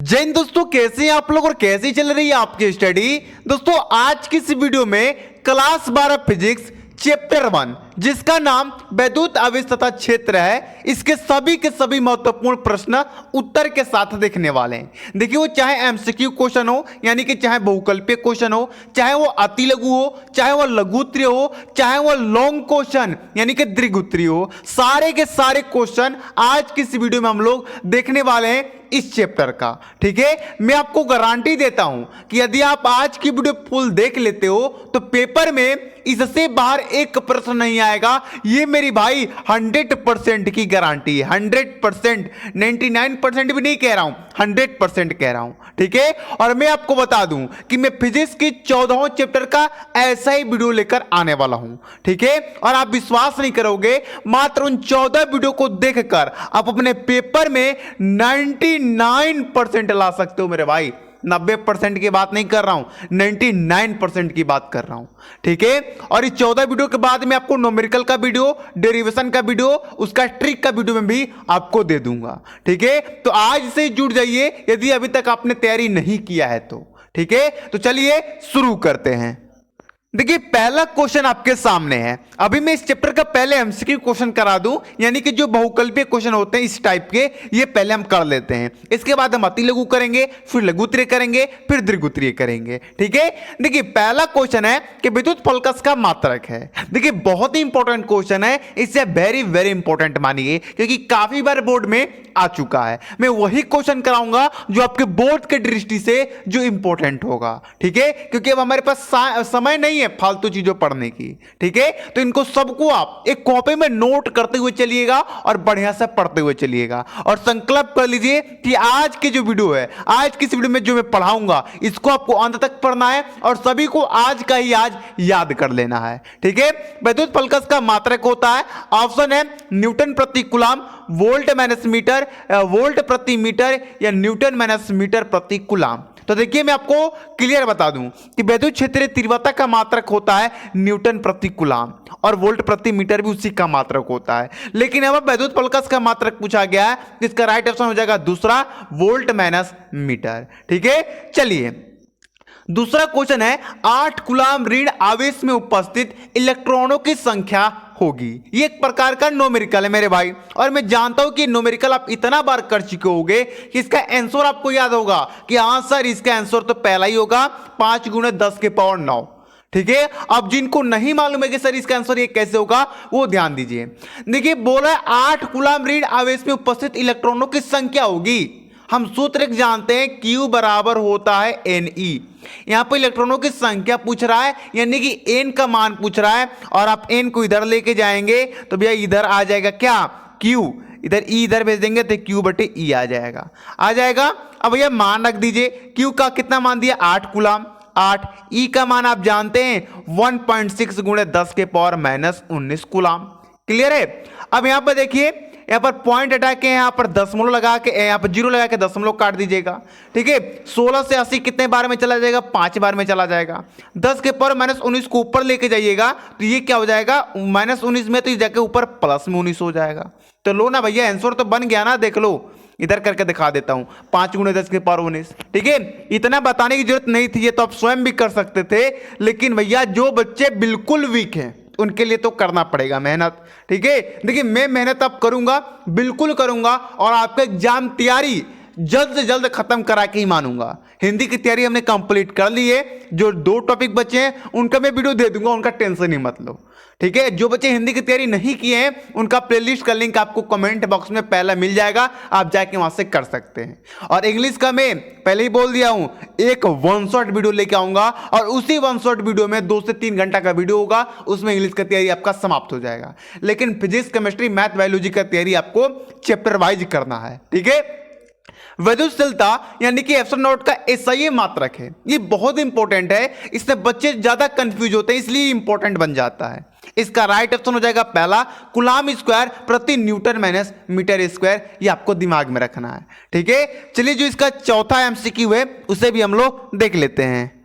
जय हिंद दोस्तों, कैसे हैं आप लोग और कैसी चल रही है आपकी स्टडी। दोस्तों आज की इस वीडियो में क्लास 12 फिजिक्स चैप्टर 1 जिसका नाम वैद्युत आवेश तथा क्षेत्र है, इसके सभी के सभी महत्वपूर्ण प्रश्न उत्तर के साथ देखने वाले हैं। देखिए वो चाहे एमसीक्यू क्वेश्चन हो यानी कि चाहे बहुकल्पीय क्वेश्चन हो, चाहे वो अति लघु हो, चाहे वो लघु उत्तरीय हो, चाहे वो लॉन्ग क्वेश्चन यानी कि दीर्घ उत्तरीय हो, सारे के सारे क्वेश्चन आज की इस वीडियो में हम लोग देखने वाले हैं इस चैप्टर का। ठीक है, मैं आपको गारंटी देता हूं कि यदि आप आज की वीडियो फुल देख लेते हो तो पेपर में इससे बाहर एक प्रश्न नहीं आएगा। ये मेरी भाई 100% की गारंटी है। 100%, 99% भी नहीं कह रहा हूं, 100% कह रहा हूं। ठीक है, और मैं आपको बता दूं कि मैं फिजिक्स की 14वें चैप्टर का ऐसा ही वीडियो लेकर आने वाला हूं। ठीक है, और आप विश्वास नहीं करोगे, मात्र उन 14 वीडियो को देखकर आप अपने पेपर में 99% ला सकते हो मेरे भाई। 90% की बात नहीं कर रहा हूं, 99% की बात कर रहा हूं। ठीक है, और इस 14 वीडियो के बाद में आपको न्यूमेरिकल का वीडियो, डेरिवेशन का वीडियो, उसका ट्रिक का वीडियो में भी आपको दे दूंगा। ठीक है, तो आज से जुड़ जाइए यदि अभी तक आपने तैयारी नहीं किया है तो। ठीक है, तो चलिए शुरू करते हैं। देखिए पहला क्वेश्चन आपके सामने है। अभी मैं इस चैप्टर का पहले एमसीक्यू क्वेश्चन करा दूं, यानी कि जो बहुकल्पीय क्वेश्चन होते हैं इस टाइप के, ये पहले हम कर लेते हैं। इसके बाद हम अति लघु करेंगे, फिर लघु उत्तरीय करेंगे, फिर दीर्घ उत्तरीय करेंगे। ठीक है, देखिए पहला क्वेश्चन है कि विद्युत फलकस का मात्रक है। देखिए बहुत ही इंपॉर्टेंट क्वेश्चन है, इससे वेरी वेरी इंपॉर्टेंट मानिए क्योंकि काफी बार बोर्ड में आ चुका है। मैं वही क्वेश्चन कराऊंगा जो आपके बोर्ड के दृष्टि से जो इंपॉर्टेंट होगा। ठीक है, क्योंकि अब हमारे पास समय नहीं है फालतू चीजों पढ़ने की। ठीक है, तो इनको सबको आप एक कॉपी में नोट करते हुए चलिएगा और बढ़िया से पढ़ते हुए चलिएगा और संकल्प कर लीजिए कि आज की जो वीडियो है, आज की इस वीडियो में जो मैं पढ़ाऊंगा इसको आपको अंत तक पढ़ना है और सभी को आज का ही आज याद कर लेना है। ठीक है, विद्युत फलकस का मात्रक होता है, ऑप्शन है न्यूटन प्रति coulomb, volt minus metre, volt प्रति मीटर या न्यूटन माइनस मीटर प्रति कूलम। तो देखिए मैं आपको क्लियर बता दूं कि विद्युत क्षेत्रीय तीव्रता का मात्रक होता है न्यूटन प्रति कूलम और वोल्ट प्रति मीटर भी उसी का मात्रक होता है। लेकिन अब विद्युत फलकस का मात्रक पूछा गया है, इसका राइट ऑप्शन हो जाएगा दूसरा, वोल्ट माइनस मीटर। ठीक है, चलिए दूसरा क्वेश्चन है 8 कूलम ऋण आवेश में उपस्थित इलेक्ट्रॉनों की संख्या होगी। ये एक प्रकार का न्यूमेरिकल है मेरे भाई, और मैं जानता हूं कि न्यूमेरिकल आप इतना बार कर चुके होंगे कि इसका आंसर आपको याद होगा कि हाँ सर इसका आंसर तो पहला ही होगा 5 × 10⁹। ठीक है, अब जिनको नहीं मालूम है कि सर इसका आंसर ये कैसे होगा वो ध्यान दीजिए। देखिए बोला 8 कूलम ऋण आवेश में उपस्थित इलेक्ट्रॉनों की संख्या होगी। हम सूत्र जानते हैं Q बराबर होता है Ne। यहां पर इलेक्ट्रॉनों की संख्या पूछ रहा है यानी कि n का मान पूछ रहा है, और आप n को इधर लेके जाएंगे तो भैया इधर आ जाएगा क्या Q, इधर E इधर भेज देंगे तो Q/E आ जाएगा। अब भैया मान रख दीजिए, Q का कितना मान दिया 8 कूलम, 8, E का मान आप जानते हैं 1.6 × 10⁻⁻19 कूलम। क्लियर है। अब यहां पर देखिए, यहाँ पर पॉइंट हटा के यहाँ पर दशमलव लगा के, यहाँ पर 0 लगा के दशमलव काट दीजिएगा। ठीक है, 16 से 80 कितने बार में चला जाएगा, 5 बार में चला जाएगा। 10⁻⁻19 को ऊपर लेके जाइएगा तो ये क्या हो जाएगा -19 में, तो जाके ऊपर +19 हो जाएगा। तो लो ना भैया, आंसर तो बन गया ना, देख लो इधर करके दिखा देता हूं 5 × 10⁻19। ठीक है, इतना बताने की जरूरत नहीं थी, ये तो आप स्वयं भी कर सकते थे, लेकिन भैया जो बच्चे बिल्कुल वीक हैं उनके लिए तो करना पड़ेगा मेहनत। ठीक है, देखिए मैं मेहनत अब करूंगा, बिल्कुल करूंगा, और आपका एग्जाम तैयारी जल्द से जल्द खत्म करा के ही मानूंगा। हिंदी की तैयारी हमने कंप्लीट कर ली है, जो 2 टॉपिक बचे हैं उनका मैं वीडियो दे दूंगा, उनका टेंशन ही मत लो। ठीक है, जो बच्चे हिंदी की तैयारी नहीं किए हैं उनका प्लेलिस्ट का लिंक आपको कमेंट बॉक्स में पहला मिल जाएगा, आप जाके वहां से कर सकते हैं। और इंग्लिश का मैं पहले ही बोल दिया हूं, एक 1 शॉट वीडियो लेके आऊंगा और उसी 1 शॉट वीडियो में 2 से 3 घंटा का वीडियो होगा, उसमें इंग्लिश का तैयारी आपका समाप्त हो जाएगा। लेकिन फिजिक्स, केमिस्ट्री, मैथ, बायोलॉजी का तैयारी आपको चैप्टर वाइज करना है। ठीक है, विद्युतशीलता यानी कि ε0 का SI मात्रक है, ये बहुत इंपॉर्टेंट है, इससे बच्चे ज्यादा कंफ्यूज होते हैं इसलिए इंपॉर्टेंट बन जाता है। इसका राइट ऑप्शन हो जाएगा पहला, कूलम स्क्वायर प्रति न्यूटन माइनस मीटर स्क्वायर, ये आपको दिमाग में रखना है। ठीक है, चलिए जो इसका चौथा एमसीक्यू है उसे भी हम लोग देख लेते हैं।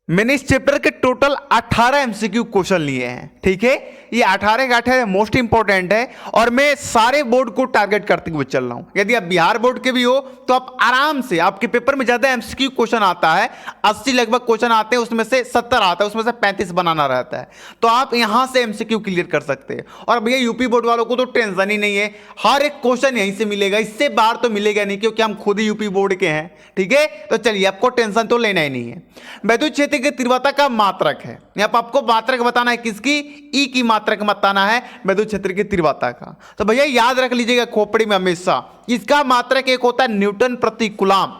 मैंने इस चैप्टर के टोटल 18 एमसीक्यू क्वेश्चन लिए हैं। ठीक है, ये 18 का 18 मोस्ट इंपॉर्टेंट है और मैं सारे बोर्ड को टारगेट करते हुए चल रहा हूं। यदि आप बिहार बोर्ड के भी हो तो आप आराम से, आपके पेपर में ज्यादा एमसीक्यू क्वेश्चन आता है, 80 लगभग क्वेश्चन आते हैं, उसमें से 70 आता है, उसमें से 35 बनाना रहता है, तो आप यहां से एमसीक्यू क्लियर कर सकते हैं। और भैया यूपी बोर्ड वालों को तो टेंशन ही नहीं है, हर एक क्वेश्चन यहीं से मिलेगा, इससे बाहर तो मिलेगा नहीं, क्योंकि हम खुद ही यूपी बोर्ड के हैं। ठीक है, तो चलिए आपको टेंशन तो लेना ही नहीं है। वैद्युत क्षेत्र की तीव्रता का मात्रक है, यहाँ पर आपको मात्रक बताना है, किसकी? ई की मात्रक बताना है वैद्युत क्षेत्र की तीव्रता का। तो भैया याद रख लीजिएगा खोपड़ी में हमेशा, इसका मात्रक एक होता है न्यूटन प्रति कूलाम।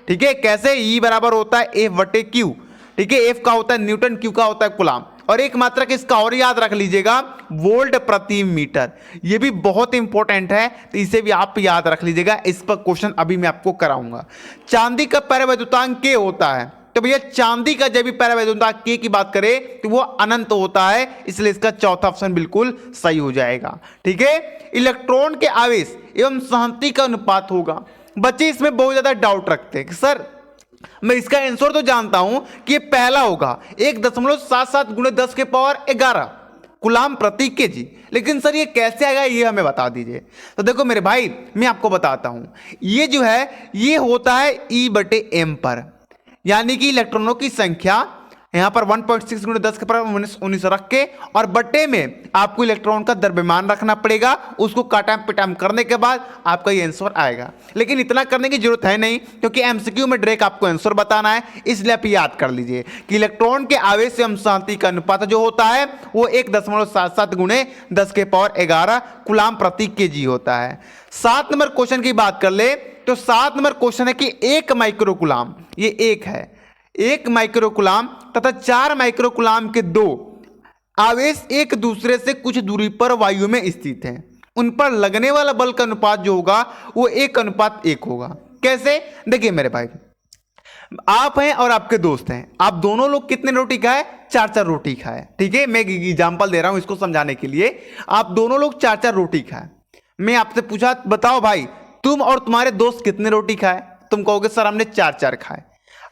ठीक है, कैसे? ई बराबर होता है एफ बटे क्यू। ठीक है, एफ का होता है न्यूटन, क्यू का होता है कूलाम। और एक मात्रक इसका और याद रख लीजिएगा, वोल्ट प्रति मीटर। ये भी बहुत इंपॉर्टेंट है, तो इसे भी आप याद रख लीजिएगा, इस पर क्वेश्चन अभी मैं आपको कराऊंगा। चांदी का परावैद्युतांक के होता है, तो भैया चांदी का जब भी परावैद्युतांक के की बात करें तो वो अनंत होता है, इसलिए इसका चौथा ऑप्शन बिल्कुल सही हो जाएगा। ठीक है, इलेक्ट्रॉन के आवेश एवं सहंति का अनुपात होगा। बच्चे इसमें बहुत ज्यादा डाउट रखते हैं कि सर मैं इसका आंसर तो जानता हूं कि ये पहला होगा 1.77 × 10⁻11 कूलाम प्रति केजी, लेकिन सर ये कैसे आएगा ये हमें बता दीजिए। तो देखो मेरे भाई, मैं आपको बताता हूं, ये जो है ये होता है E बटे M पर, यानी कि इलेक्ट्रॉनों की संख्या यहां पर 1.6 × 10⁻19 रख के और बटे में आपको इलेक्ट्रॉन का द्रव्यमान रखना पड़ेगा, उसको काटाम पिटाम करने के बाद आपका ये आंसर आएगा। लेकिन इतना करने की जरूरत है नहीं, क्योंकि एमसीक्यू में डायरेक्ट आपको आंसर बताना है, इसलिए आप याद कर लीजिए कि इलेक्ट्रॉन के आवेश एवं शांति का अनुपात जो होता है वो 1.77 × 10⁻11 कूलाम प्रति केजी होता है। 7 नंबर क्वेश्चन की बात कर ले तो 7 नंबर क्वेश्चन है कि 1 माइक्रोकूलाम, ये 1 है, 1 माइक्रोकूलाम तथा 4 माइक्रोकूलाम के 2 आवेश एक दूसरे से कुछ दूरी पर वायु में स्थित हैं, उन पर लगने वाला बल का अनुपात जो होगा वो 1:1 होगा। कैसे? देखिए मेरे भाई, आप हैं और आपके दोस्त हैं, आप दोनों लोग कितने रोटी खाए? 4-4 रोटी खाए। ठीक है, मैं एग्जाम्पल दे रहा हूं इसको समझाने के लिए। आप दोनों लोग 4-4 रोटी खाए। मैं आपसे पूछा, बताओ भाई तुम और तुम्हारे दोस्त कितने रोटी खाए? तुम कहोगे सर हमने 4-4 खाए।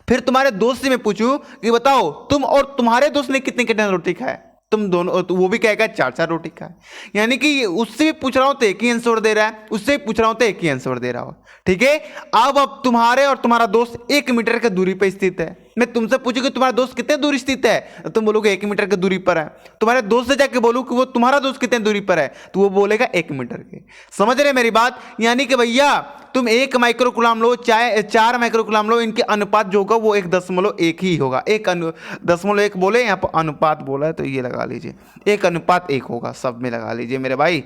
फिर तुम्हारे दोस्त से मैं पूछूं कि बताओ तुम और तुम्हारे दोस्त ने कितने कितने रोटी खाए? तुम दोनों, तो वो भी कहेगा 4-4 रोटी खाए। यानी कि उससे भी पूछ रहा हूं तो एक ही आंसर दे रहा है, उससे भी पूछ रहा हूं तो एक ही आंसर दे रहा हो। ठीक है, अब तुम्हारे और तुम्हारा दोस्त 1 मीटर की दूरी पर स्थित है। मैं तुमसे पूछूं कि तुम्हारा दोस्त कितने दूरी स्थित है, तो तुम बोलोगे 1 मीटर की दूरी पर है। तुम्हारे दोस्त से जाके बोलूं कि वो तुम्हारा दोस्त कितने दूरी पर है, तो वो बोलेगा 1 मीटर के। समझ रहे मेरी बात? यानी कि भैया तुम 1 माइक्रोकूलाम लो चाहे 4 माइक्रोकूलाम लो, इनके अनुपात जो होगा वो 1.1 ही होगा। 1.1 बोले, यहाँ पर अनुपात बोला है तो ये लगा लीजिए, 1:1 होगा, सब में लगा लीजिए मेरे भाई।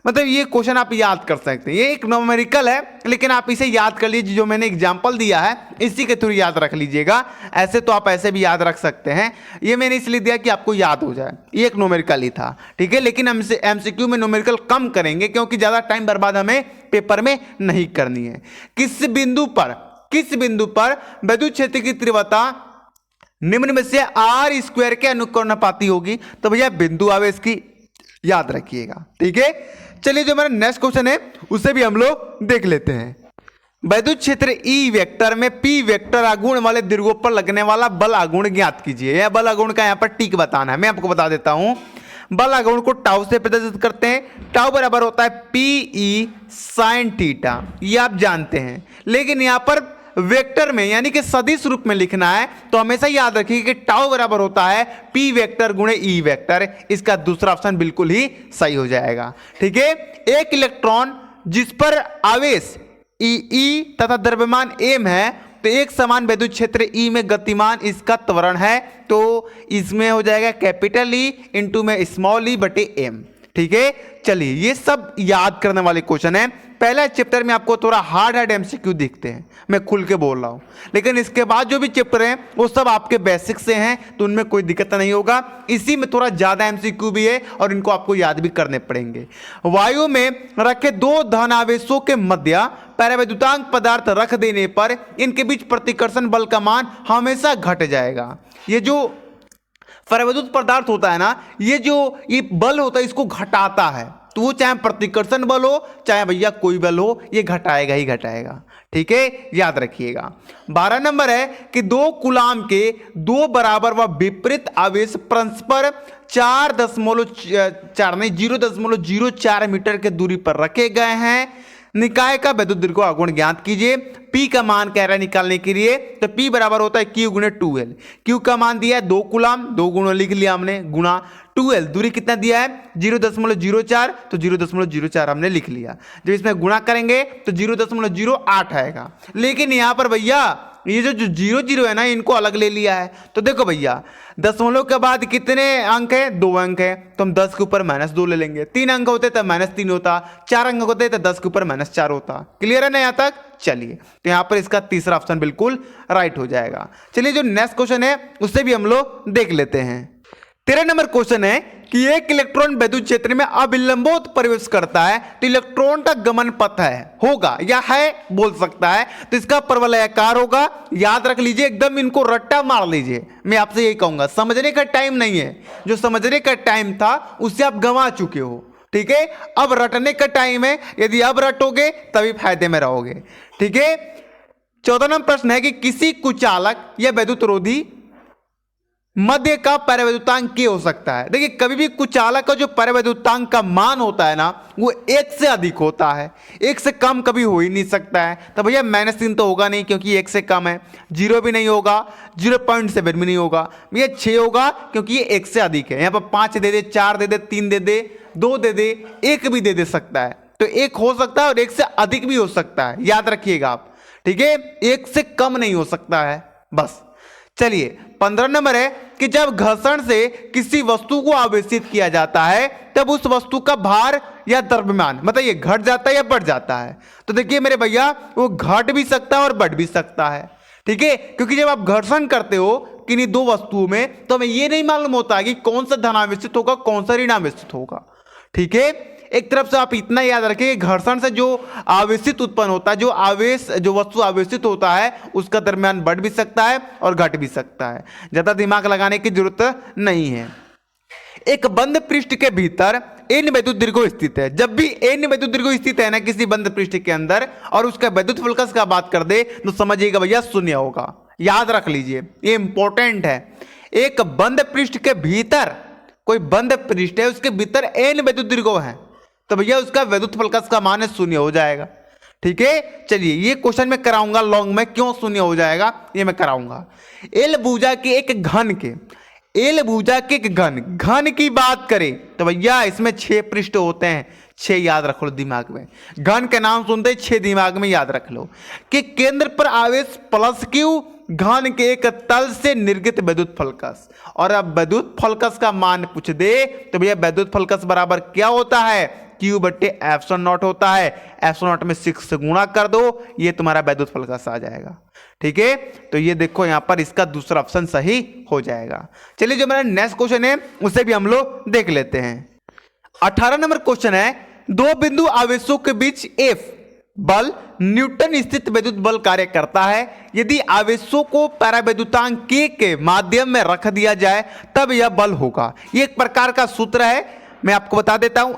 मतलब ये क्वेश्चन आप याद कर सकते हैं, ये एक न्यूमेरिकल है, लेकिन आप इसे याद कर लीजिए, जो मैंने एग्जाम्पल दिया है इसी के थ्रू याद रख लीजिएगा। ऐसे तो आप ऐसे भी याद रख सकते हैं, ये मैंने इसलिए दिया कि आपको याद हो जाए। ये एक न्यूमेरिकल ही था। ठीक है, लेकिन हम एमसीक्यू में न्यूमेरिकल कम करेंगे, क्योंकि ज्यादा टाइम बर्बाद हमें पेपर में नहीं करनी है। किस बिंदु पर विद्युत क्षेत्र की तीव्रता निम्न में से R² के अनुकरणपाती होगी? तो भैया बिंदु आवेश की याद रखिएगा। ठीक है, चलिए जो हमारा नेक्स्ट क्वेश्चन है उसे भी हम लोग देख लेते हैं। विद्युत क्षेत्र ई वेक्टर में पी वेक्टर आघूर्ण वाले दीर्घों पर लगने वाला बल आघूर्ण ज्ञात कीजिए। यह बल आघूर्ण का यहाँ पर टिक बताना है। मैं आपको बता देता हूं, बल आघूर्ण को टाउ से प्रदर्शित करते हैं। टाउ बराबर होता है पी sin थीटा, ये आप जानते हैं। लेकिन यहाँ पर वेक्टर में यानी कि सदिश रूप में लिखना है, तो हमेशा याद रखिए कि टाउ बराबर होता है पी वेक्टर गुणे ई वेक्टर। इसका दूसरा ऑप्शन बिल्कुल ही सही हो जाएगा। ठीक है, एक इलेक्ट्रॉन जिस पर आवेश ई तथा द्रव्यमान m है, तो एक समान विद्युत क्षेत्र E में गतिमान इसका त्वरण है, तो इसमें हो जाएगा कैपिटल E इंटू में स्मॉल e बटे m। ठीक है, चलिए ये सब याद करने वाले क्वेश्चन है। पहला चैप्टर में आपको थोड़ा हार्ड एमसीक्यू दिखते हैं, मैं खुल के बोल रहा हूं, लेकिन इसके बाद जो भी चैप्टर हैं वो सब आपके बेसिक से हैं, तो उनमें कोई दिक्कत नहीं होगा। इसी में थोड़ा ज्यादा एमसीक्यू भी है और इनको आपको याद भी करने पड़ेंगे। वायु में रखे 2 धनावेशों के मध्य परावैद्युतांक पदार्थ रख देने पर इनके बीच प्रतिकर्षण बल का मान हमेशा घट जाएगा। ये जो परावैद्युत पदार्थ होता है ना, ये बल होता है इसको घटाता है, तो वो चाहे प्रतिकर्षण बल हो चाहे भैया कोई बल हो, ये घटाएगा ही घटाएगा। ठीक है, याद रखिएगा। 12 नंबर है कि 2 कूलाम के 2 बराबर व विपरीत आवेश परस्पर 0.04 मीटर के दूरी पर रखे गए हैं। निकाय का विद्युत दीर्घ गुण ज्ञात कीजिए। P का मान कह रहा है निकालने के लिए, तो P बराबर होता है Q गुणे 2L। Q का मान दिया है 2 कूलाम, 2 गुणा लिख लिया हमने, गुणा 2L, दूरी कितना दिया है 0.04, तो 0.04 हमने लिख लिया। जब इसमें गुणा करेंगे तो 0.08 आएगा। लेकिन यहां पर भैया ये जो 0 है ना, इनको अलग ले लिया है। तो देखो भैया, दशमलव के बाद कितने अंक है, 2 अंक है, तो हम 10 के ऊपर -2 ले लेंगे। 3 अंक होते तो -3 होता, 4 अंक होते तो 10 के ऊपर -4 होता। क्लियर है ना यहाँ तक? चलिए, तो यहाँ पर इसका तीसरा ऑप्शन बिल्कुल राइट हो जाएगा। चलिए, जो नेक्स्ट क्वेश्चन है उससे भी हम लोग देख लेते हैं। 13 नंबर क्वेश्चन है कि एक इलेक्ट्रॉन विद्युत क्षेत्र में अविलंबोत प्रवेश करता है, तो इलेक्ट्रॉन का गमन पथ होगा या है, बोल सकता है, तो इसका परवलयाकार होगा। याद रख लीजिए, एकदम इनको रट्टा मार लीजिए। मैं आपसे यही कहूंगा, समझने का टाइम नहीं है, जो समझने का टाइम था उससे आप गंवा चुके हो। ठीक है, अब रटने का टाइम है, यदि अब रटोगे तभी फायदे में रहोगे। ठीक है, 14 नंबर प्रश्न है कि किसी कुचालक या विद्युत रोधी मध्य का परिवैद्युतांक क्या हो सकता है। देखिए, कभी भी कुचालक का जो परिवैद्युतांक का मान होता है ना, वो 1 से अधिक होता है, 1 से कम कभी हो ही नहीं सकता है। तो भैया -3 तो होगा नहीं, क्योंकि 1 से कम है। 0 भी नहीं होगा, 0.7 भी नहीं होगा भैया, 6 होगा क्योंकि ये 1 से अधिक है। यहाँ पर 5 दे दे, 4 दे दे, 3 दे दे, 2 दे दे, 1 भी दे सकता है। तो 1 हो सकता है और 1 से अधिक भी हो सकता है, याद रखिएगा आप। ठीक है, 1 से कम नहीं हो सकता है बस। चलिए, 15 नंबर है कि जब घर्षण से किसी वस्तु को आवेशित किया जाता है, तब उस वस्तु का भार या द्रव्यमान, मतलब ये घट जाता है या बढ़ जाता है। तो देखिए मेरे भैया, वो घट भी सकता है और बढ़ भी सकता है। ठीक है, क्योंकि जब आप घर्षण करते हो किन्हीं 2 वस्तुओं में, तो हमें ये नहीं मालूम होता कि कौन सा धनावेशित होगा, कौन सा ऋणावेशित होगा। ठीक है, एक तरफ से आप इतना याद रखें, घर्षण से जो आवेशित उत्पन्न होता है, जो वस्तु आवेशित होता है, उसका द्रव्यमान बढ़ भी सकता है और घट भी सकता है। ज्यादा दिमाग लगाने की जरूरत नहीं है। एक बंद पृष्ठ के भीतर n विद्युत दीर्घ स्थित है। जब भी n विद्युत दीर्घ स्थित है ना किसी बंद पृष्ठ के अंदर, और उसका विद्युत फलकस का बात कर दे, तो समझिएगा भैया 0 होगा। याद रख लीजिए, ये इंपॉर्टेंट है। एक बंद पृष्ठ के भीतर, कोई बंद पृष्ठ है, उसके भीतर n विद्युत दीर्घ है, तो भैया उसका विद्युत फलकस का मान 0 हो जाएगा। ठीक है, चलिए ये क्वेश्चन मैं कराऊंगा लॉन्ग में, क्यों 0 हो जाएगा ये मैं कराऊंगा। एल भुजा के एक घन के, एल भुजा के एक घन की बात करें तो भैया इसमें 6 पृष्ठ होते हैं। 6 याद रख लो दिमाग में, घन के नाम सुनते ही 6 दिमाग में याद रख लो कि केंद्र पर आवेश +Q, घन के एक तल से निर्गत विद्युत फलकस। और अब विद्युत फलकस का मान पूछ दे तो भैया विद्युत फलकस बराबर क्या होता है, Q/ε0 होता है। ε0 में 6 से गुणा कर दो, ये तुम्हारा विद्युत फलकस आ जाएगा। ठीक है, तो ये देखो यहां पर इसका दूसरा ऑप्शन सही हो जाएगा। चलिए, जो मेरा नेक्स्ट क्वेश्चन है उसे भी हम लोग देख लेते हैं। 18 नंबर क्वेश्चन है, 2 बिंदु आवेशों के बीच F बल न्यूटन स्थित विद्युत बल कार्य करता है। यदि आवेशों को परावैद्युतांक K के माध्यम में रख दिया जाए तब यह बल होगा। ये एक प्रकार का सूत्र है, मैं आपको बता देता हूं।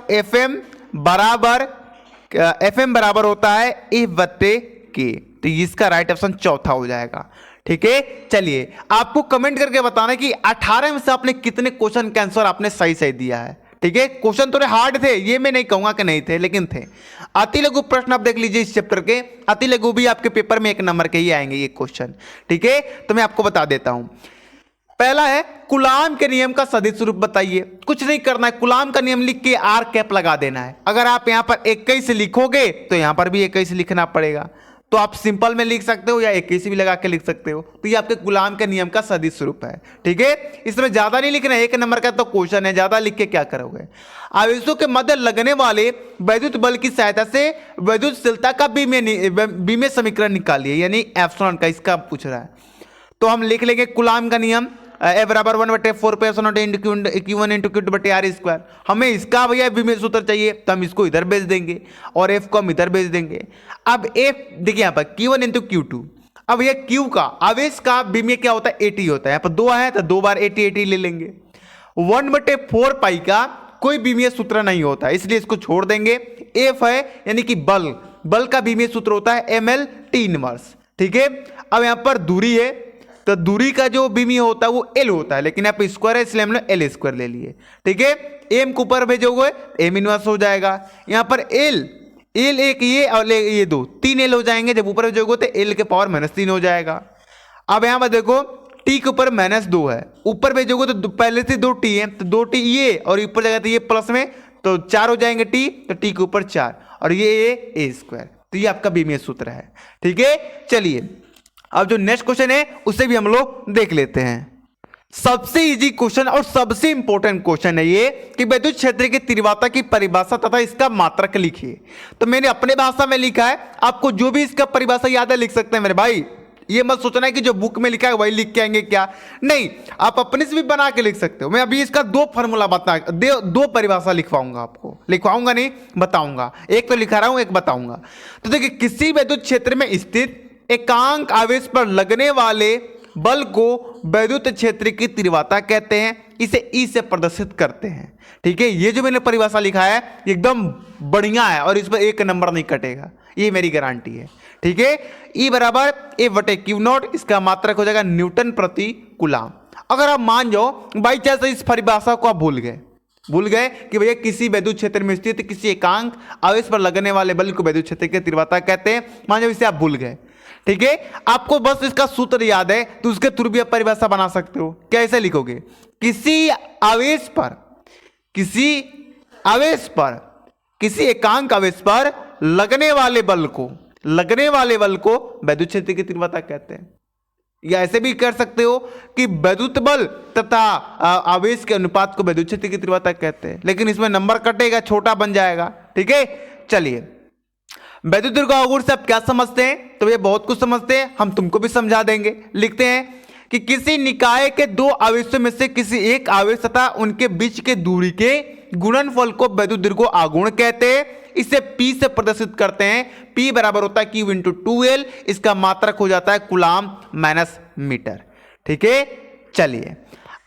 FM बराबर होता है F/K, तो इसका राइट ऑप्शन चौथा हो जाएगा। ठीक है, चलिए आपको कमेंट करके बताना कि 18 में से आपने कितने क्वेश्चन का आंसर आपने सही दिया है। ठीक है, क्वेश्चन थोड़े हार्ड थे, ये मैं नहीं कहूंगा कि नहीं थे, लेकिन थे। अति लघु प्रश्न आप देख लीजिए इस चैप्टर के, अति लघु भी आपके पेपर में 1 नंबर के ही आएंगे ये क्वेश्चन। ठीक है, तो मैं आपको बता देता हूं। पहला है कूलाम के नियम का सदिश रूप बताइए। कुछ नहीं करना है, कूलाम का नियम लिख के R कैप लगा देना है। अगर आप यहां पर 21 लिखोगे तो यहां पर भी 21 लिखना पड़ेगा, तो आप सिंपल में लिख सकते हो या 21 भी लगा के लिख सकते हो। तो ये आपके कूलाम के नियम का सदिश रूप है। ठीक है, इसमें ज्यादा नहीं लिखना है, 1 नंबर का तो क्वेश्चन है, ज्यादा लिख के क्या करोगे। आवेशों के मध्य लगने वाले विद्युत बल की सहायता से विद्युतशीलता का बीमे समीकरण निकालिए, यानी एप्सिलॉन का, इसका पूछ रहा है। तो हम लिख लेंगे कूलाम का नियम, A बराबर 1/4πε0 Q1 × Q2/R²। हमें इसका भैया विमेय सूत्र चाहिए, तो हम इसको इधर भेज देंगे और F को हम इधर भेज देंगे। अब F देखिए यहाँ पर Q1 × Q2। अब ये Q का आवेश का विमेय क्या होता है, 80 होता है। यहाँ पर 2 है तो 2 बार 80 ले लेंगे। 1/4π का कोई विमेय सूत्र नहीं होता, इसलिए इसको छोड़ देंगे। F है यानी कि बल, बल का बीमीय सूत्र होता है ml t इनवर्स। ठीक है, अब यहाँ पर दूरी है तो दूरी का जो बीमीय होता है वो L होता है, लेकिन यहाँ पे स्क्वायर है इसलिए हमने L स्क्वायर ले लिए। ठीक है, m को ऊपर भेजोगे m इनवर्स हो जाएगा। यहाँ पर L एक ये और ये दो, 3 L हो जाएंगे। जब ऊपर भेजोगे तो L के पावर -3 हो जाएगा। अब यहाँ पर देखो t के ऊपर -2 है, ऊपर भेजोगे तो पहले से 2t है तो 2t ये और ऊपर जाएगा तो ये प्लस में तो 4 हो जाएंगे t, तो t के ऊपर 4 और ये a स्क्वायर, तो ये आपका बीमीय सूत्र है। ठीक है, चलिए अब जो नेक्स्ट क्वेश्चन है उसे भी हम लोग देख लेते हैं। सबसे इजी क्वेश्चन और सबसे इंपॉर्टेंट क्वेश्चन है ये कि विद्युत क्षेत्र की तीव्रता की परिभाषा तथा इसका मात्रक लिखिए। तो मैंने अपने भाषा में लिखा है, आपको जो भी इसका परिभाषा याद है लिख सकते हैं मेरे भाई। ये मत सोचना है कि जो बुक में लिखा है वही लिख के आएंगे, क्या नहीं, आप अपने से भी बना के लिख सकते हो। मैं अभी इसका 2 फॉर्मूला दो परिभाषा लिखवाऊंगा, आपको लिखवाऊंगा नहीं बताऊंगा, एक तो लिखा रहा हूं एक बताऊंगा। तो देखिए, किसी विद्युत क्षेत्र में स्थित एकांक आवेश पर लगने वाले बल को विद्युत क्षेत्र की तीव्रता कहते हैं, इसे ई से प्रदर्शित करते हैं। ठीक है, ये जो मैंने परिभाषा लिखा है एकदम बढ़िया है और इस पर 1 नंबर नहीं कटेगा, ये मेरी गारंटी है। ठीक है, ई बराबर A/Q0, इसका मात्रक हो जाएगा न्यूटन प्रति कूलाम। अगर आप मान जाओ बाई चांस इस परिभाषा को आप भूल गए कि भैया किसी विद्युत क्षेत्र में स्थित किसी एकांक आवेश पर लगने वाले बल को विद्युत क्षेत्र की तीव्रता कहते हैं, मान जाओ इसे आप भूल गए। ठीक है, आपको बस इसका सूत्र याद है तो उसके थ्रू भी आप परिभाषा बना सकते हो। कैसे लिखोगे, किसी एकांक आवेश पर लगने वाले बल को विद्युत क्षेत्र की तीव्रता कहते हैं। या ऐसे भी कर सकते हो कि विद्युत बल तथा आवेश के अनुपात को विद्युत क्षेत्र की तीव्रता कहते हैं, लेकिन इसमें नंबर कटेगा, छोटा बन जाएगा। ठीक है, चलिए विद्युत द्विध्रुव से आप क्या समझते हैं, तो ये बहुत कुछ समझते हैं, हम तुमको भी समझा देंगे। लिखते हैं कि किसी निकाय के 2 आवेशों में से किसी एक आवेश तथा उनके बीच के दूरी के गुणनफल को विद्युत द्विध्रुव आघूर्ण कहते हैं। इसे P से प्रदर्शित करते हैं। P बराबर होता है Q × 2L, इसका मात्रक हो जाता है कूलाम - मीटर। ठीक है, चलिए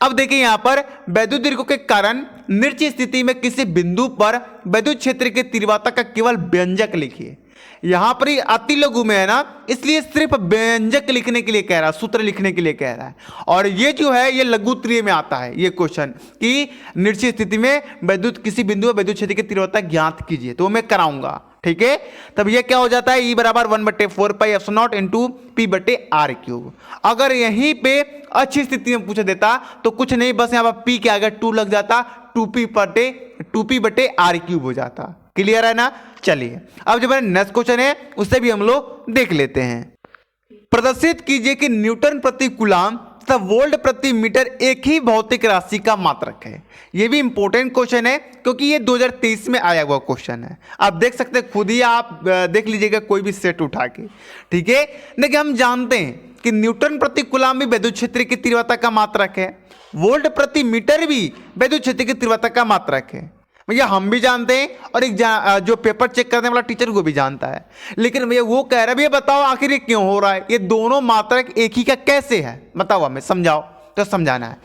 अब देखिए यहाँ पर विद्युत द्विध्रुव के कारण निश्चित स्थिति में किसी बिंदु पर विद्युत क्षेत्र की तीव्रता का केवल व्यंजक लिखिए। यहां पर ही अति लघु में है ना, इसलिए सिर्फ व्यंजक लिखने के लिए कह रहा है, सूत्र लिखने के लिए कह रहा है। और ये जो है ये लघु त्रय में आता है ये क्वेश्चन कि निश्चित स्थिति में किसी बिंदु में विद्युत क्षेत्र की तीव्रता ज्ञात कीजिए, तो मैं कराऊंगा। ठीक है, तब ये क्या हो जाता है, E बराबर 1/4πε0 × P/r³। अगर यहीं पे अच्छी स्थिति में पूछ देता तो कुछ नहीं, बस यहाँ पर P के आगे 2 लग जाता, 2P/r³ हो जाता। क्लियर है ना। चलिए अब जो मेरा नेक्स्ट क्वेश्चन है उसे भी हम लोग देख लेते हैं। प्रदर्शित कीजिए कि न्यूटन प्रति कूलाम तथा वोल्ट प्रति मीटर एक ही भौतिक राशि का मात्रक है। यह भी इंपॉर्टेंट क्वेश्चन है क्योंकि ये 2023 में आया हुआ क्वेश्चन है। आप देख सकते हैं, खुद ही आप देख लीजिएगा कोई भी सेट उठा के। ठीक है, लेकिन हम जानते हैं कि न्यूटन प्रति कूलाम भी विद्युत क्षेत्र की तीव्रता का मात्रक है, वोल्ट प्रति मीटर भी विद्युत क्षेत्र की तीव्रता का मात्रक है। भैया हम भी जानते हैं और एक जो पेपर चेक करने वाला टीचर को भी जानता है, लेकिन भैया वो कह रहा है भैया बताओ आखिर ये क्यों हो रहा है, ये दोनों मात्रक एक ही का कैसे है, बताओ हमें, समझाओ। तो समझाना है,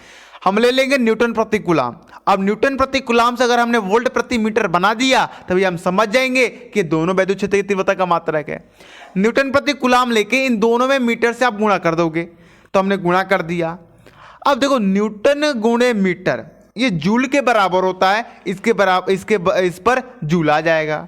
हम ले लेंगे न्यूटन प्रति कूलाम। अब न्यूटन प्रति कूलाम से अगर हमने वोल्ट प्रति मीटर बना दिया तभी हम समझ जाएंगे कि दोनों विद्युत क्षेत्र की तीव्रता का मात्रक है। न्यूटन प्रति कूलाम लेके इन दोनों में मीटर से आप गुणा कर दोगे, तो हमने गुणा कर दिया। अब देखो न्यूटन गुणे मीटर ये जूल के बराबर होता है, इस पर जूल आ जाएगा।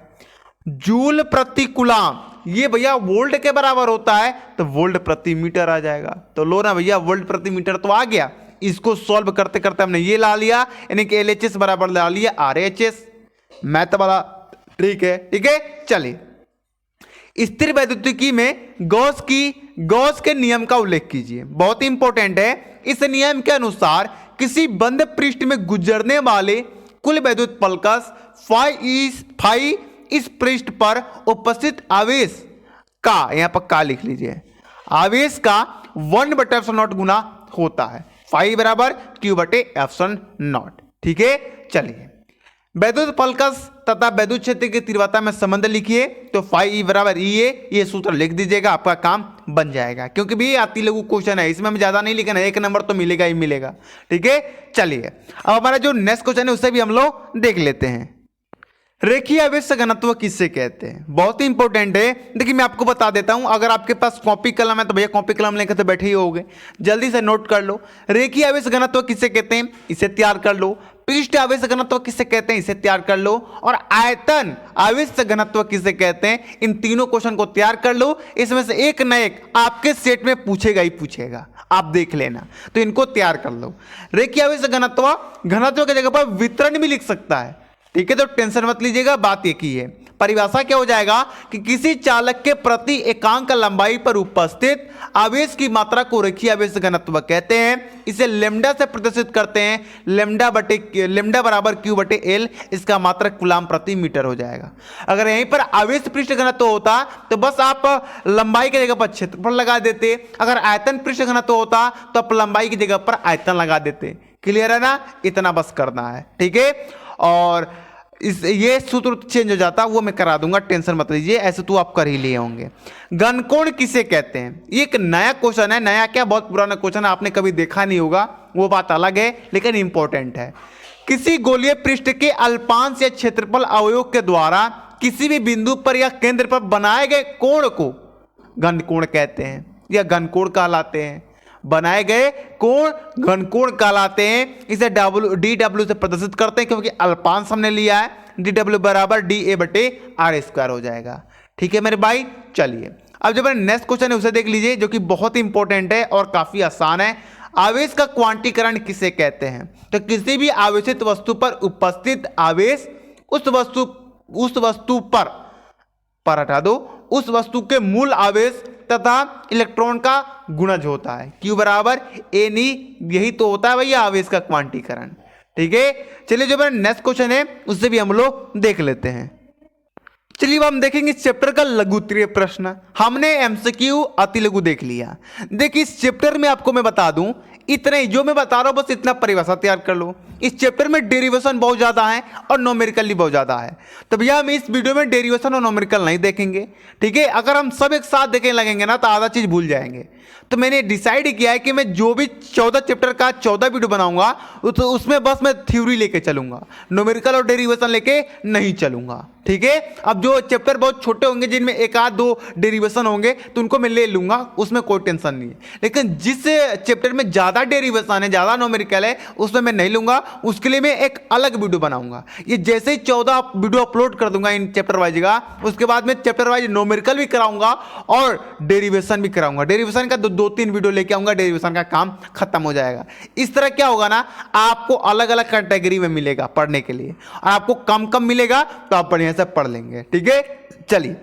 जूल प्रति कूलाम ये भैया वोल्ट के बराबर होता है, तो वोल्ट प्रति मीटर आ जाएगा। तो लो ना भैया, वोल्ट प्रति मीटर तो आ गया। इसको सॉल्व करते करते हमने ये ला लिया, यानी कि LHS बराबर ला लिया RHS, मैथ वाला ट्रिक है। ठीक है, चलिए स्थिर वैद्युतिकी में गॉस के नियम का उल्लेख कीजिए, बहुत इंपॉर्टेंट है। इस नियम के अनुसार किसी बंद पृष्ठ में गुजरने वाले कुल विद्युत पल्कस फाई इस पृष्ठ पर उपस्थित आवेश का, यहां पर का लिख लीजिए, आवेश का 1/ε0 गुना होता है। फाई बराबर Q/ε0। ठीक है, चलिए विद्युत पल्कस तथा विद्युत क्षेत्र की तीव्रता में संबंध लिखिए। तो फाई बराबर EA, ये सूत्र लिख दीजिएगा, आपका काम बन जाएगा। क्योंकि भी अति लघु क्वेश्चन है, इसमें हमें ज्यादा नहीं लिखना, 1 नंबर तो मिलेगा ही मिलेगा। ठीक है, चलिए अब हमारा जो नेक्स्ट क्वेश्चन है उसे भी हम लोग देख लेते हैं। रेखीय आवेश घनत्व किससे कहते हैं? बहुत ही इंपॉर्टेंट है। देखिए मैं आपको बता देता हूं, अगर आपके पास कॉपी कलम है तो भैया कॉपी कलम लेकर तो बैठे ही होगे, जल्दी से नोट कर लो। रेखीय आवेश घनत्व किससे कहते हैं, इसे तैयार कर लो। पृष्ठ आवेश घनत्व किससे कहते हैं, इसे तैयार कर लो। और आयतन आवेश घनत्व किससे कहते हैं, इन तीनों क्वेश्चन को तैयार कर लो। इसमें से एक न एक आपके सेट में पूछेगा ही पूछेगा, आप देख लेना, तो इनको तैयार कर लो। रेखीय आवेश घनत्व घनत्व की जगह पर वितरण भी लिख सकता है, ठीक है, तो टेंशन मत लीजिएगा, बात एक ही है। परिभाषा क्या हो जाएगा कि किसी चालक के प्रति एकांक लंबाई पर उपस्थित आवेश की मात्रा को रेखीय आवेश घनत्व कहते हैं। इसे लेमडा से प्रदर्शित करते हैं, लेमडा बराबर क्यू बटे एल, इसका मात्रक कूलाम प्रति मीटर हो जाएगा। अगर यहीं पर आवेश पृष्ठ घनत्व होता तो बस आप लंबाई की जगह पर क्षेत्रफल लगा देते, अगर आयतन पृष्ठ घनत्व होता तो आप लंबाई की जगह पर आयतन लगा देते। क्लियर है ना, इतना बस करना है, ठीक है। और ये सूत्र चेंज हो जाता, वो मैं करा दूंगा, टेंशन मत लीजिए, ऐसे तो आप कर ही लिए होंगे। घनकोण किसे कहते हैं, ये एक नया क्वेश्चन है, नया क्या बहुत पुराना क्वेश्चन है, आपने कभी देखा नहीं होगा, वो बात अलग है, लेकिन इंपॉर्टेंट है। किसी गोलीय पृष्ठ के अल्पांश या क्षेत्रफल अवयव के द्वारा किसी भी बिंदु पर या केंद्र पर बनाए गए कोण को घनकोण कहते हैं या घनकोण कहलाते हैं। बनाए गए कोण घनकोण कहलाते हैं। इसे DW से प्रदर्शित करते हैं, क्योंकि अल्पांश हमने लिया है, DW बराबर DA बटे R स्क्वायर हो जाएगा, ठीक है मेरे भाई। चलिए अब जो मेरा नेक्स्ट क्वेश्चन है उसे देख लीजिए, जो कि बहुत ही इंपॉर्टेंट है और काफी आसान है। आवेश का क्वांटीकरण किसे कहते हैं, तो किसी भी आवेशित वस्तु पर उपस्थित आवेश उस वस्तु पर हटा दो, उस वस्तु के मूल आवेश तथा इलेक्ट्रॉन का गुणज होता है। Q बराबर ए नी, यही तो होता है भैया आवेश का क्वांटीकरण, ठीक है। चलिए जो मेरा नेक्स्ट क्वेश्चन है उससे भी हम लोग देख लेते हैं। चलिए हम देखेंगे इस चैप्टर का लघुत्तरीय प्रश्न। हमने एमसीक्यू अति लघु देख लिया। देखिए इस चैप्टर में आपको मैं बता दूं, इतना ही जो मैं बता रहा हूं बस इतना परिभाषा तैयार कर लो। इस चैप्टर में डेरिवेशन बहुत ज्यादा है और न्यूमेरिकल भी बहुत ज्यादा है, तो भैया हम इस वीडियो में डेरिवेशन और न्यूमेरिकल नहीं देखेंगे, ठीक है। अगर हम सब एक साथ देखने लगेंगे ना तो आधा चीज भूल जाएंगे। तो मैंने डिसाइड किया है कि मैं जो भी 14 चैप्टर का 14 वीडियो बनाऊंगा तो उसमें बस मैं थ्योरी लेके चलूंगा, न्यूमेरिकल और डेरिवेशन लेके नहीं चलूंगा, ठीक है। अब जो चैप्टर बहुत छोटे होंगे जिनमें एक आध दो डेरिवेशन होंगे तो उनको मैं ले लूंगा, उसमें कोई टेंशन नहीं है। लेकिन जिस चैप्टर में ज्यादा डेरिवेशन है, ज्यादा न्यूमेरिकल है, उसमें मैं नहीं लूंगा, उसके लिए मैं एक अलग वीडियो बनाऊंगा। ये जैसे ही 14 वीडियो अपलोड कर दूंगा इन चैप्टर वाइज का, उसके बाद मैं चैप्टर वाइज न्यूमेरिकल भी कराऊंगा और डेरिवेशन भी कराऊंगा। डेरिवेशन का दो तीन वीडियो लेके आऊंगा, डेरिवेशन का काम खत्म हो जाएगा। इस तरह क्या होगा ना, आपको अलग अलग कैटेगरी में मिलेगा पढ़ने के लिए, और आपको कम कम मिलेगा तो आप बढ़िया से पढ़ लेंगे, ठीक है। चलिए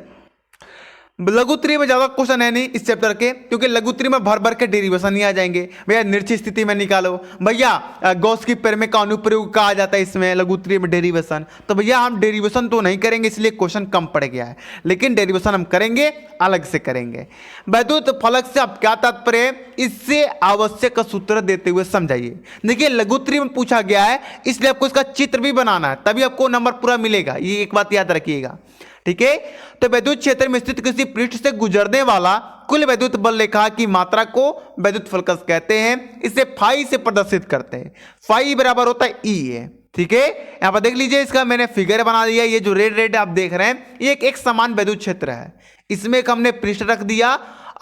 लघुत्तरीय में ज्यादा क्वेश्चन है नहीं इस चैप्टर के, क्योंकि लघुत्तरीय में भर भर के डेरिवेशन नहीं आ जाएंगे। भैया निश्चित स्थिति में निकालो, भैया गॉस की प्रमेय का अनुप्रयोग कहा जाता है इसमें लघुत्तरीय में डेरिवेशन, तो भैया हम डेरिवेशन तो नहीं करेंगे, इसलिए क्वेश्चन कम पड़ गया है, लेकिन डेरिवेशन हम करेंगे, अलग से करेंगे। वैद्युत फलक से अब क्या तात्पर्य है, इससे आवश्यक सूत्र देते हुए समझाइए। देखिए लघुत्तरीय में पूछा गया है, इसलिए आपको इसका चित्र भी बनाना है, तभी आपको नंबर पूरा मिलेगा, ये एक बात याद रखिएगा, ठीक है। तो वैद्युत क्षेत्र में स्थित किसी पृष्ठ से गुजरने वाला कुल वैद्युत बल रेखा की मात्रा को वैद्युत फलक कहते हैं। इसे फाई से प्रदर्शित करते हैं, फाई बराबर होता है ई है, ठीक है। यहां पर देख लीजिए, इसका मैंने फिगर बना दिया, ये जो रेड रेड आप देख रहे हैं ये एक समान वैद्युत क्षेत्र है, इसमें एक हमने पृष्ठ रख दिया।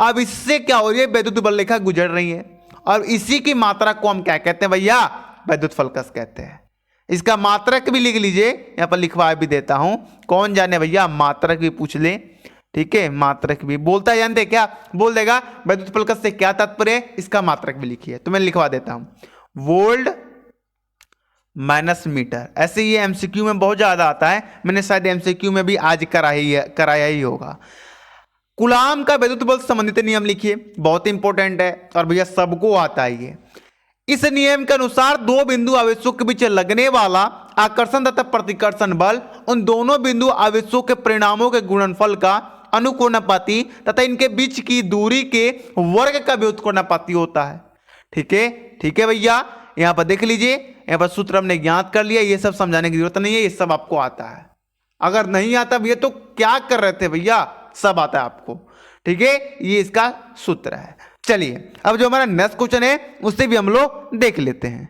अब इससे क्या हो रही है, वैद्युत बल रेखा गुजर रही है, और इसी की मात्रा को हम क्या कहते हैं भैया, वैद्युत फलक कहते हैं। इसका मात्रक भी लिख लीजिए, यहां पर लिखवा भी देता हूं, कौन जाने भैया मात्रक भी पूछ ले, ठीक है। मात्रक भी बोलता है, जानते क्या बोल देगा, वैद्युत फलक से क्या तात्पर्य है, इसका मात्रक भी लिखिए, तो मैं लिखवा देता हूं, वोल्ट माइनस मीटर। ऐसे ये एमसीक्यू में बहुत ज्यादा आता है, मैंने शायद एमसीक्यू में भी आज कराया ही होगा। कूलाम का वैद्युत बल संबंधित नियम लिखिए, बहुत इंपॉर्टेंट है और भैया सबको आता है ये। इस नियम के अनुसार दो बिंदु आवेशों के बीच लगने वाला आकर्षण तथा प्रतिकर्षण बल उन दोनों बिंदु आवेशों के परिणामों के गुणनफल का अनुकोणानुपाती तथा इनके बीच की दूरी के वर्ग का व्युत्क्रमानुपाती होता है, ठीक है। ठीक है भैया, यहां पर देख लीजिए, यहां पर सूत्र हमने ज्ञात कर लिया, ये सब समझाने की जरूरत नहीं है, ये सब आपको आता है। अगर नहीं आता भैया तो क्या कर रहे थे भैया, सब आता है आपको, ठीक है। ये इसका सूत्र है। चलिए अब जो हमारा नेक्स्ट क्वेश्चन है उससे भी हम लोग देख लेते हैं।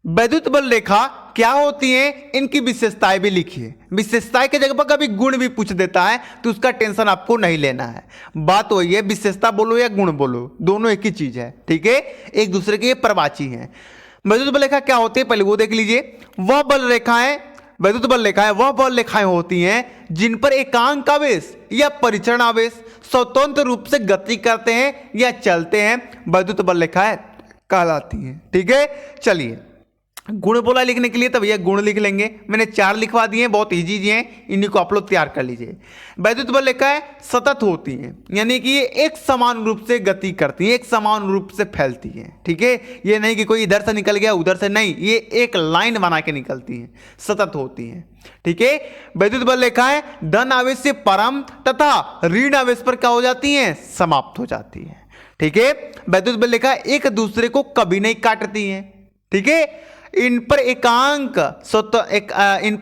वैद्युत बल रेखा क्या होती हैं इनकी विशेषताएं भी लिखिए। विशेषताएं की जगह पर कभी गुण भी पूछ देता है तो उसका टेंशन आपको नहीं लेना है। बात वही है, विशेषता बोलो या गुण बोलो, दोनों एक ही चीज है, ठीक है, एक दूसरे के परवाची हैं। वैद्युत बल रेखा क्या होती है पहले वो देख लीजिए। वह बल रेखाएं, वैद्युत बल रेखाएं वह बल रेखाएं होती हैं जिन पर एकांक आवेश या परिचरण आवेश स्वतंत्र रूप से गति करते हैं या चलते हैं, वैद्युत बल रेखाएं कहलाती हैं, ठीक है। चलिए गुण बोला लिखने के लिए तो भैया गुण लिख लेंगे, मैंने 4 लिखवा दिए हैं, बहुत इजी हैं, इन्हीं को आप लोग तैयार कर लीजिए। वैद्युत बल रेखाएं सतत होती हैं, यानी कि ये एक समान रूप से गति करती हैं, एक समान रूप से फैलती हैं, ठीक है। ये नहीं कि कोई इधर से निकल गया उधर से, नहीं, ये एक लाइन बना के निकलती हैं, सतत होती हैं, ठीक है। वैद्युत बल रेखाएं धन आवेश से परम तथा ऋण आवेश पर क्या हो जाती हैं, समाप्त हो जाती हैं, ठीक है। वैद्युत बल रेखा एक दूसरे को कभी नहीं काटती हैं, ठीक है। इन पर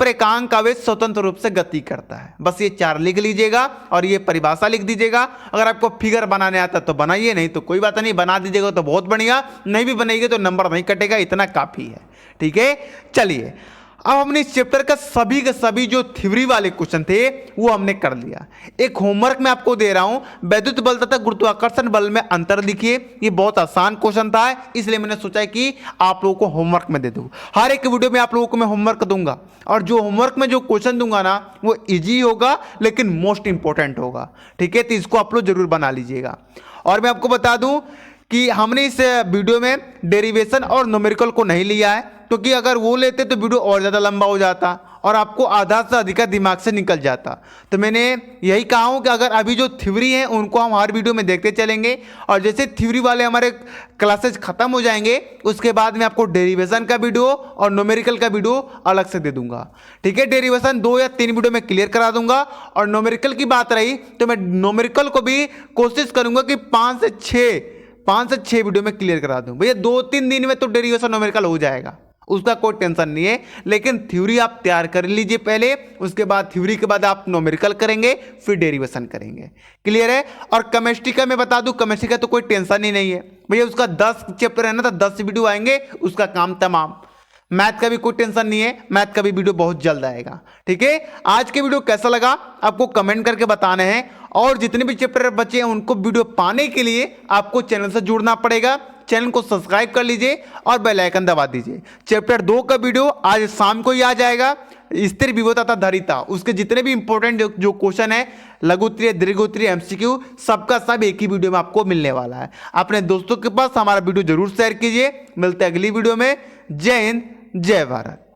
एकांक आवेश स्वतंत्र रूप से गति करता है। बस ये 4 लिख लीजिएगा और ये परिभाषा लिख दीजिएगा। अगर आपको फिगर बनाने आता तो बनाइए, नहीं तो कोई बात नहीं, बना दीजिएगा तो बहुत बढ़िया, नहीं भी बनेगी तो नंबर नहीं कटेगा, इतना काफी है, ठीक है। चलिए अब हमने इस चैप्टर का सभी के सभी जो थ्योरी वाले क्वेश्चन थे वो हमने कर लिया। एक होमवर्क मैं आपको दे रहा हूं, वैद्युत बल तथा गुरुत्वाकर्षण बल में अंतर लिखिए। ये बहुत आसान क्वेश्चन था, इसलिए मैंने सोचा कि आप लोगों को होमवर्क में दे दूं। हर एक वीडियो में आप लोगों को मैं होमवर्क दूंगा और जो होमवर्क में जो क्वेश्चन दूंगा ना वो इजी होगा लेकिन मोस्ट इंपॉर्टेंट होगा, ठीक है। तो इसको आप लोग जरूर बना लीजिएगा। और मैं आपको बता दूं कि हमने इस वीडियो में डेरिवेशन और न्यूमेरिकल को नहीं लिया है, क्योंकि अगर वो लेते तो वीडियो और ज़्यादा लंबा हो जाता और आपको आधा से अधिक दिमाग से निकल जाता। तो मैंने यही कहा हूँ कि अगर अभी जो थ्योरी हैं उनको हम हर वीडियो में देखते चलेंगे और जैसे थ्योरी वाले हमारे क्लासेस खत्म हो जाएंगे उसके बाद मैं आपको डेरिवेशन का वीडियो और न्यूमेरिकल का वीडियो अलग से दे दूंगा, ठीक है। डेरिवेशन 2 या 3 वीडियो में क्लियर करा दूंगा और न्यूमेरिकल की बात रही तो मैं न्यूमेरिकल को भी कोशिश करूंगा कि 5 से 6 वीडियो में क्लियर करा दूं। भैया 2-3 दिन में तो डेरिवेशन न्यूमेरिकल हो जाएगा, उसका कोई टेंशन नहीं है, लेकिन थ्योरी आप तैयार कर लीजिए पहले, उसके बाद थ्योरी के बाद आप न्यूमेरिकल करेंगे फिर डेरिवेशन करेंगे, क्लियर है। और केमिस्ट्री का मैं बता दूं, केमिस्ट्री का तो कोई टेंशन ही नहीं है भैया, उसका 10 चैप्टर है ना तो 10 वीडियो आएंगे, उसका काम तमाम। मैथ का भी कोई टेंशन नहीं है, मैथ का भी वीडियो बहुत जल्द आएगा, ठीक है। आज के वीडियो कैसा लगा आपको कमेंट करके बताना है और जितने भी चैप्टर बचे हैं उनको वीडियो पाने के लिए आपको चैनल से जुड़ना पड़ेगा। चैनल को सब्सक्राइब कर लीजिए और बेल आइकन दबा दीजिए। चैप्टर 2 का वीडियो आज शाम को ही आ जाएगा, स्थिर विभव तथा धरिता, उसके जितने भी इंपॉर्टेंट जो क्वेश्चन है लघुत्तरीय दीर्घोत्तरीय एमसीक्यू सबका सब एक ही वीडियो में आपको मिलने वाला है। अपने दोस्तों के पास हमारा वीडियो जरूर शेयर कीजिए। मिलते हैं अगली वीडियो में। जय हिंद, जय भारत।